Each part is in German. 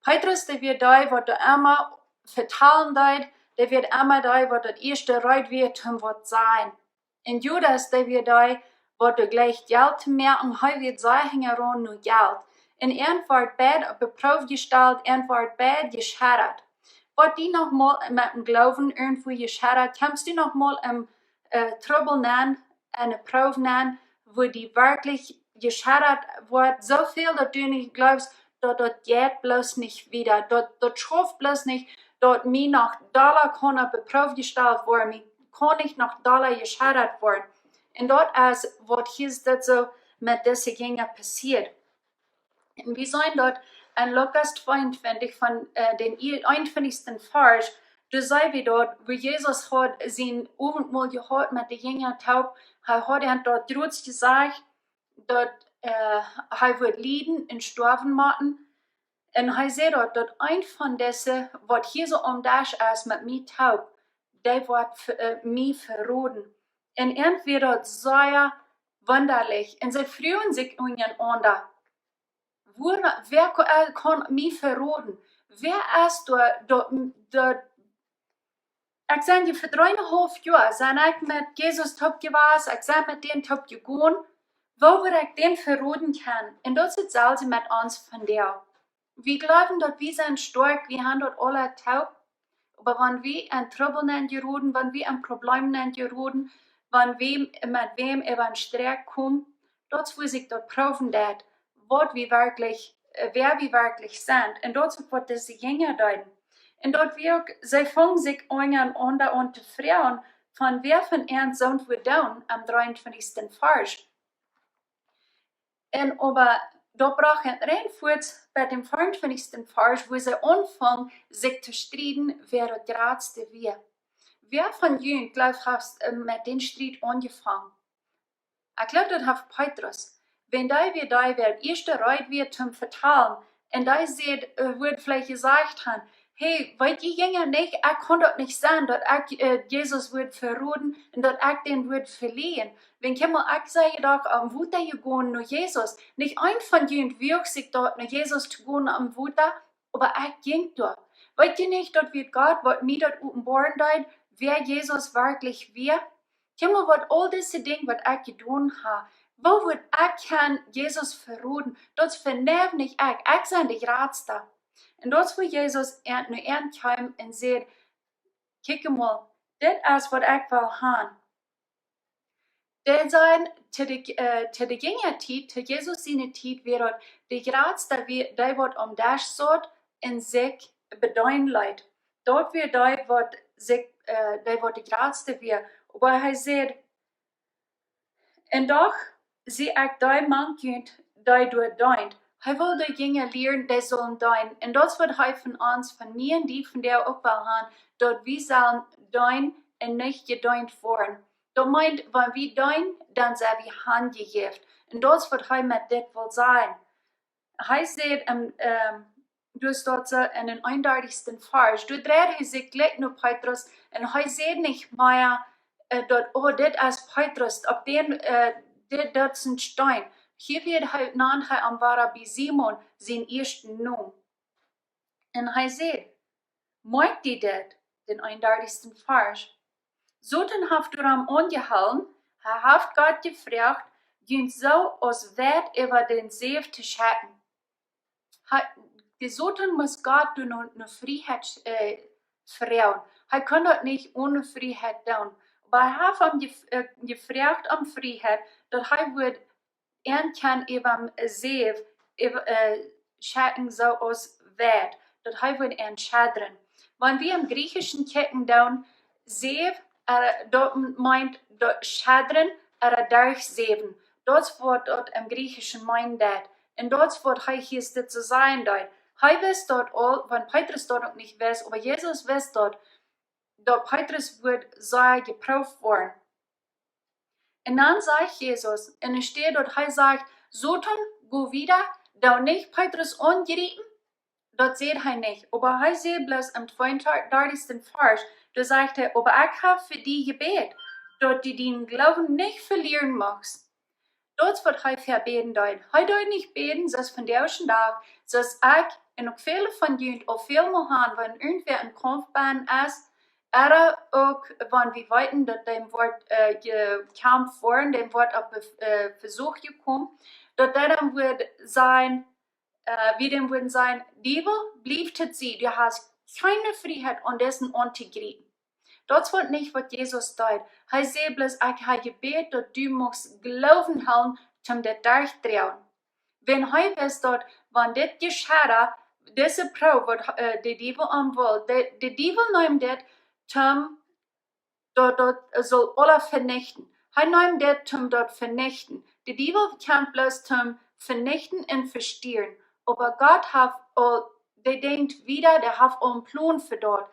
Petrus, der wird da, wat der immer vertalen deit, der wird immer da, wat das erste Reut wird, wat sein. Und Judas, der wird da, wat der gleich Geld mehr, und hij wird sagen, nur Geld. En een wordt bed op beproefd gesteld, en wordt bed gescheitert. Wat die nog mal met dem Glauben irgendwo gescheitert, kannst du noch mal im Trouble nennen, eine Probe nennen, wo die wirklich gescheitert wird, so viel, dass du nicht glaubst, dort geht bloß nicht wieder, dort schafft bloß nicht, dort mir noch Dollar kann beproefd gesteld worden, mir kann nicht noch Dollar gescheitert worden. Und dort ist, was hier das so mit diesen Dingen passiert. Und wir sehen dort in Lukas 22 von den 21. Vers, da sehen wir dort, wo Jesus hat sein Abendmahl gehabt mit den Jüngern taub, er hat dort trotz gesagt, dass er wird leiden und sterben machen. Und er sagt dort, dass ein von diesen, was hier so das ist mit mir taub, der wird mich verraten. Und irgendwie dort sehr wunderlich. Und sie freuen sich untereinander. Wer kann mich verraten? Wer ist dort? Ich sage, für 3,5 Jahre sind ich mit Jesus top gewesen, ich bin mit dem top gegangen, wo wir ich den verraten kann. Und das ist also mit uns von der. Wir glauben, dass wir sind stark, wir haben dort alle taub. Aber wenn wir in Trouble geraten, wenn wir in Problemen geraten, wenn wir mit wem über einen Streik kommen, dort muss ich dort prüfen, wer wir wirklich sind. Und dort wird diese Jünger deuten. Und dort sie fangen sich an und Frauen, von wer von ihnen sind wir down am 23. Vers. Und aber da braucht ein Reinfurt bei dem 25. Vers, wo sie anfangen, sich zu streiten, wer der Gradste wir. Wer von Ihnen, glaube ich, hat mit dem Streit angefangen? Ich glaube, das hat Petrus. Wenn da wird erste Reut wird zum Vertalen, und da wird vielleicht gesagt haben, hey, weil die Jünger nicht, ich kann das nicht sein, dass Jesus wird verraten und dass ich den wird verlieren. Wenn ich sage, doch am Wutter gehen nach Jesus, nicht ein von ihnen wirkt sich dort nach Jesus zu gehen am Wutter, aber ich ging dort. Weißt ihr nicht, dort wird Gott, was mir dort offenbaren dort, wer Jesus wirklich wird? Kimmel, was all diese Dinge, was ich getan habe, wo wird ich Jesus verraten? Das vernervt nicht ich bin die Ratste. Und das, wo Jesus nur kam und sagt, kijk mal, das ist, was ich will haben. Der sein, zu der Gängertiet, zu Jesus seine Tiet, wird die Gradste, der wird das sagt, in sich bedeuten leid. Dort wird der wird die Gradste wird. Aber er sagt, und doch, sie ich da man könnt, der dort deint. Er will die Jünger lehren, die sollen dein. Und das wird er von uns, von mir und die von der auch haben, dort wir sollen dein und nicht gedeint worden. Das meint, wenn wir dein, dann sind wir handgegeben. Und das wird er mit das wohl sein. Er sagt, du hast dort so in den 31. Vers, du drehst sich gleich nur Petrus, und er sagt nicht mehr, dort, oh, das ist Petrus, ob den, das ist ein Stein. Hier wird halt nachher am Rabbi Simon sein ersten Namen. Und er sagt, meint ihr das? Den 31. Vers. So dann habt ihr am angehalten, habt Gott gefragt, ging so aus Wert über den See zu schatten. So dann muss Gott eine Freiheit fragen. Er kann das nicht ohne Freiheit tun. Aber er hat ihm gefragt um Freiheit, dass er wird kann über See schatten so aus Wert, dass er wird entscheiden. Wenn wir im Griechischen kicken down, See, dort meint Schadren, durchsehen. Das wird dort im Griechischen meint das. Und das wird hier zu sein dort. Er weiß dort all, wenn Petrus dort auch nicht weiß, aber Jesus weiß dort, dass Petrus wird sehr geprüft worden. Und dann sagt Jesus, und es steht dort, er sagt, so dann, go wieder, da nicht Petrus angerieten, das sieht er nicht. Aber er sieht bloß im 32. Vers, da sagt er, aber ich habe für die gebet, dass die den Glauben nicht verlieren magst. Das wird er verbeten dort. Er dort nicht beten, dass von der ersten Tag, dass ich En ook vele van jullie, of veel mohan, wanneer irgendwer een kampbaan is, er ook, wanneer we weten dat dem wordt gekämpft worden, dem wordt op versuch gekommen, dat dan wordt zijn, wie dem würden sein, Liebe, blieft het sie, du hast keine Freiheit, um dessen anzugreifen. Dat wordt niet wat Jesus deed. Hij zei bloß, ik heb gebet dat du mocht geloven haben, zum dit durchdrehen. Wenn hij wist dat, wanneer dit geschieht, deze proef wat de duivel aan wil, de duivel neemt dit, dat zal alle vernichten. Hij neemt dit, dat vernichten. De duivel kan bloß vernichten en verstieren. Aber Gott hat, der denkt wieder, der hat einen Plan für dort.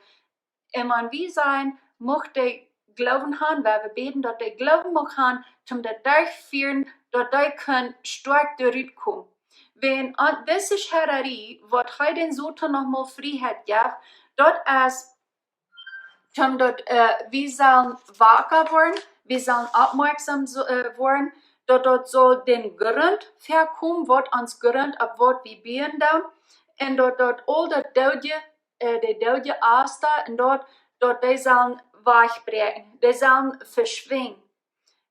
En man wie zijn, mocht de geloven haben, waar we beten, dat de geloven mag haben, zum dat durchführen, dat de kan stark eruit komen. Wenn deze schererie, wat hij den Satan nochmal Freiheit geeft, dat is, zum dat we zullen wakker worden, we zullen aufmerksam worden, dat zal den Grund verkomen, wat ons Grund op wat we beten doen, en dat al dat doodje, de doodje afstaat, en dat die zullen wegbreken, die zullen verschwinden,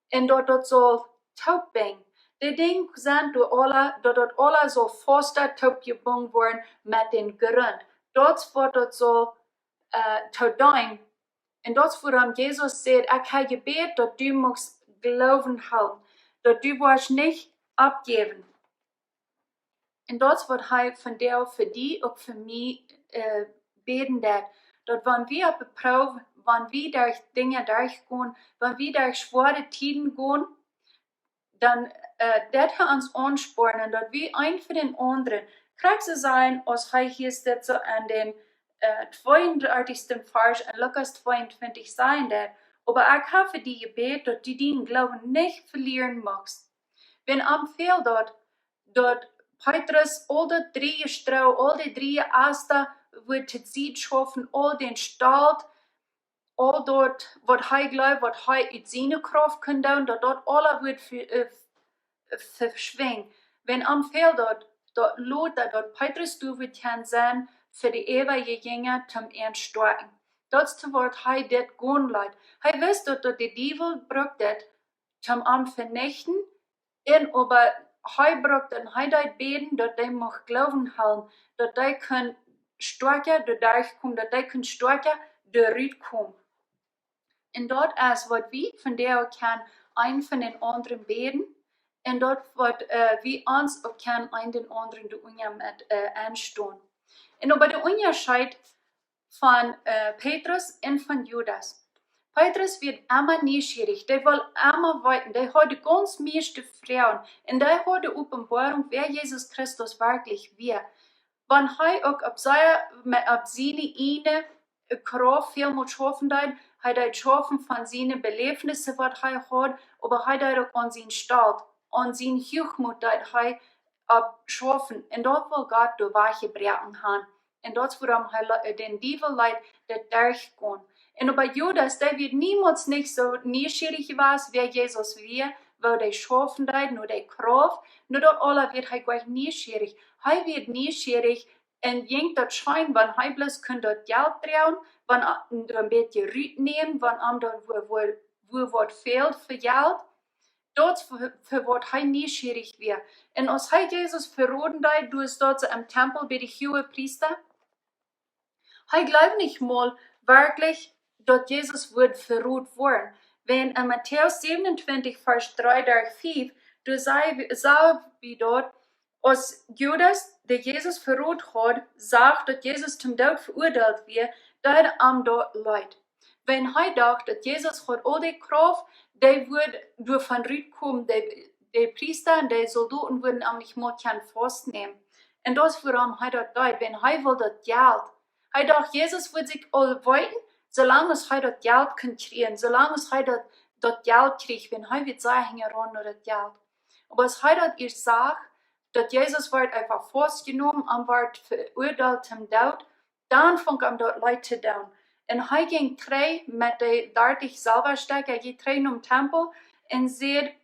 en dat zal taub brengen. Die dingen zijn dat alle zo vaster taub gebonden worden met den Grund. Dat wordt dat zo te doen. En dat is waarom Jesus zegt, ik heb gebeten dat du mocht geloven houden, dat du wordt niet abgeven. En dat is wat hij van jou, voor die, ook voor mij beten deed. Dat wanneer we op de proef, wanneer we durch dingen durchgaan, wanneer we durch schwere tijden gaan, dan dat hij ons aansporen, dat we een voor den anderen krijg ze zijn, als hij hier zit zo aan den 32. Vers in Lukas 22 zijn dat. Aber ik heb voor die gebet, dat du die Glauben niet verlieren magst. Wenn am veel dat Petrus al de 3 strouw, al de 3 Aster wordt het ziet schaffen, al den Staat, al dat wat hij gelooft, wat hij uit zijn kracht kan doen, dat alle wordt verschwingen. Wenn am veel dat Lothar, dat Petrus du wird kan zijn, voor de eeuwige Jünger zum Ernststärken. Dat is te wat hij dit gaan leidt. Hij wist dat de duivel brukt dit zum am vernichten, en aber hij brukt en hij deed beten, dat hij mag geloven houden, dat hij kan sterker eruit komen, dat hij kan sterker eruit komen. En dat is wat we van der kan een van den anderen beten, en dat wat we ons ook kan een den anderen de Unia met aanstaan. En over de onderscheid van Petrus en van Judas. Petrus wird immer neugierig, der will immer weiten, der hat die ganz meiste Frauen, und der hat die Offenbarung, wer Jesus Christus wirklich wäre. Wenn er auch auf seine eine Kraft viel mehr schaffen hat, hat er schaffen von seinen Belebnissen, was er hat, aber hat er auch an seinen Start, an seinen Hochmut, das er schaffen. Und dort will Gott durch welche Brechen haben. Und das ist, warum er den Teufel leidt, der durchgehen. Und bei Judas, der wird niemals nicht so neugierig gewesen, wer Jesus wäre, weil der schaffen hat, nur der Kraft, nur dort alle wird er gleich neugierig. Er wird neugierig und jengt das Schein, wenn er bloß kann dort Geld drehen, wenn er ein bisschen Rüt nehmen, wenn er dort wo was fehlt für Geld. Dort für was er neugierig wäre. Und als er Jesus verraten hat, du ist dort im Tempel bei den hohen Priester, er glaubt nicht mal wirklich, dass Jesus wird verraten worden. Wenn in Matthäus 27, Vers 3-5, du sagst wie dort, als Judas, der Jesus verraten hat, sagt, dass Jesus zum Tod verurteilt wird, dass am dort leid. Wenn er dachte, dass Jesus hat all die Kraft, der würde durch von Rüt kommen, die Priester und die Soldaten würden am nicht mal keinen Fass nehmen. Und das warum er dort leid, wenn er will das Geld. Er dachte, Jesus wird sich all weiten, solange es er das Geld kann kriegen, solange es er das Geld kriegt, wenn er wird sagen, heran oder das Geld. Aber es er das ihr sagt, dass Jesus wird einfach festgenommen und wird verurteilt zum Tod, dann fängt er dort Leute zu tun. Und er ging 3 mit den 30 Silberstücken, er geht 3 im Tempel und sagt,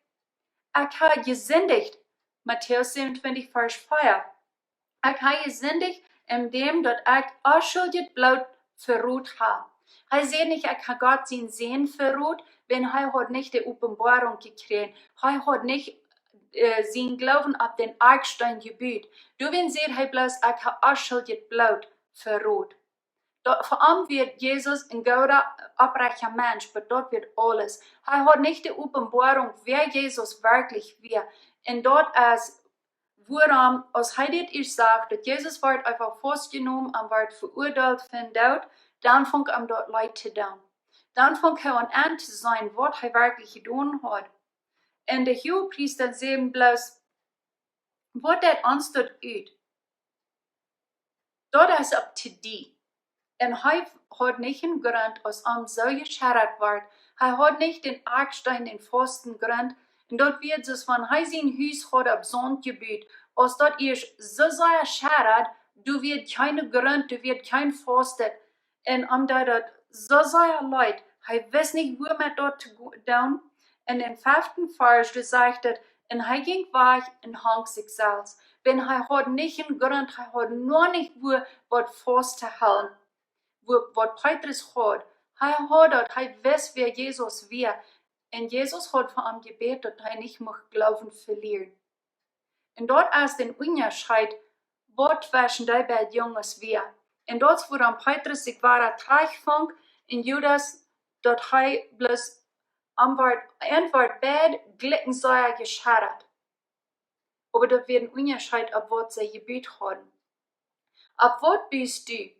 ich habe gesündigt, Matthäus 27, Vers 4. Ich habe gesündigt, indem dat ik onschuldig bloot verroet heb. Hij zei niet, ik heb God zijn Sinn verroet, wenn hij had niet de openbaring gekregen. Hij had niet zijn Glauben op den Eckstein gebuut. Du wenn zegt hij bloos, ik heb onschuldig bloot verroet. Vor allem wird Jesus ein guter, oprechter Mensch, aber dort wird alles. Er hat nicht die Offenbarung, wer Jesus wirklich war. Und dort ist, woran, als er das sagt, dass Jesus wird einfach festgenommen und wird verurteilt von dort, dann fängt er dort Leid zu tun. Dann fängt er an zu sein, was er wirklich getan hat. Und der Hohepriester sagt bloß, was das uns dort ut. Dort ist up to thee. En hij had niet een grond als zo gescherret wordt. Hij had niet den Eckstein, den vasten grond. En dat wird dus van hij zijn huis had op zondgebied. Als dat is zo zeer gescherret, du wird keine grond, du wird kein vastet. En omdat dat zo zeer leid, hij wist niet hoe met dat te doen. En in 5. Vers, du zegt het, en hij ging weg en hang zichzelf. Wenn hij had niet een grond, hij had nog niet hoe wat vast te houden. Wat Petrus had. Hij wist wie Jesus war. En Jesus hat von ihm gebeten, dat hij niet mag Glauben verlieren. En dat is den Unterschied, wat zwischen die beiden Jungs war. En dat wo dan Petrus zich ware terechtfang, en Judas, dat hij bloß antwoord beid glicken sei gescherret. Aber dat wird ein Unterschied, ab wat sie gebeten haben. Ab wat bist du?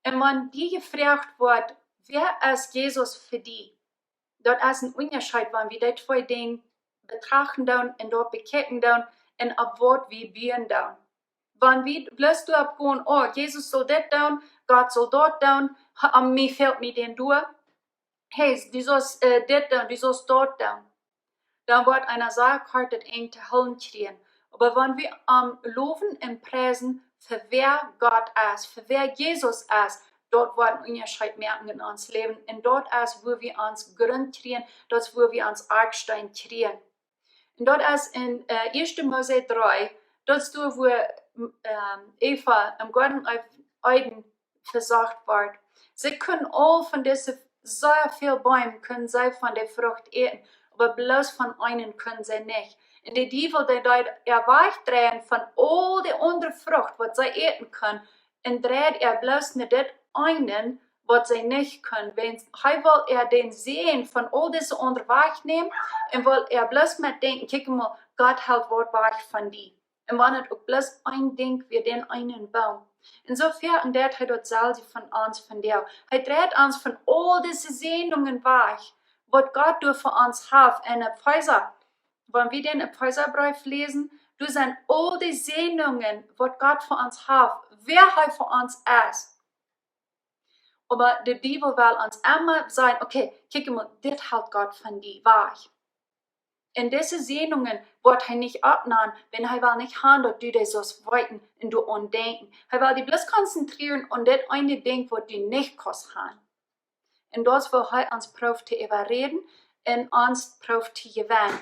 En wenn die gefragt wordt, wer ist Jesus für die? Dat is een Unterschied, wenn wir die twee dingen betrachten doen en dort bekijken doen en op wat we bieden doen. Wenn wir bloß du gewoon, oh, Jesus soll dit doen, Gott soll dort doen, mir fällt mir den durch. Hey, du sollst dit doen, du sollst dort doen. Dann wird einer sagen, hat das eng zu holen kriegen. Aber wenn wir loben und preisen, für wer Gott ist, für wer Jesus ist, dort werden wir Unterschied merken in uns Leben. Und dort ist, wo wir uns Grund kriegen, dort ist, wo wir uns Eckstein kriegen. Und dort ist in 1. Mose 3, dort ist, wo Eva im Garten Eden versagt wird. Sie können all von diesen sehr vielen Bäumen, können sie von der Frucht essen, aber bloß von einem können sie nicht. Und die Teufel, die wegdrehen von all der anderen Frucht, was sie essen können, und dreht bloß nicht das einen, was sie nicht können. Er will den Sehen von all diesen anderen wegnehmen und will bloß mit denken, guck mal, Gott hält was weg von dir. Und wenn es auch bloß ein Ding wie den einen Baum. Insofern dreht er dort selber von uns, von dir. Er dreht uns von all diesen Sehnungen weg, was Gott durch für uns hat. Und Epheser, wenn wir den Epheserbrief lesen, du sind all die Sehnungen, was Gott für uns hat, wer er für uns ist. Aber die Bibel will uns immer sagen, okay, guck mal, das hält Gott von dir weg. Und diese Sehnungen wird er nicht abnehmen, wenn er will nicht haben, dass du das so weiten und du andenken. Er will dich bloß konzentrieren und das eine Ding, was du nicht kannst haben. Und das will er uns Prof zu überreden und uns Prof zu gewinnen.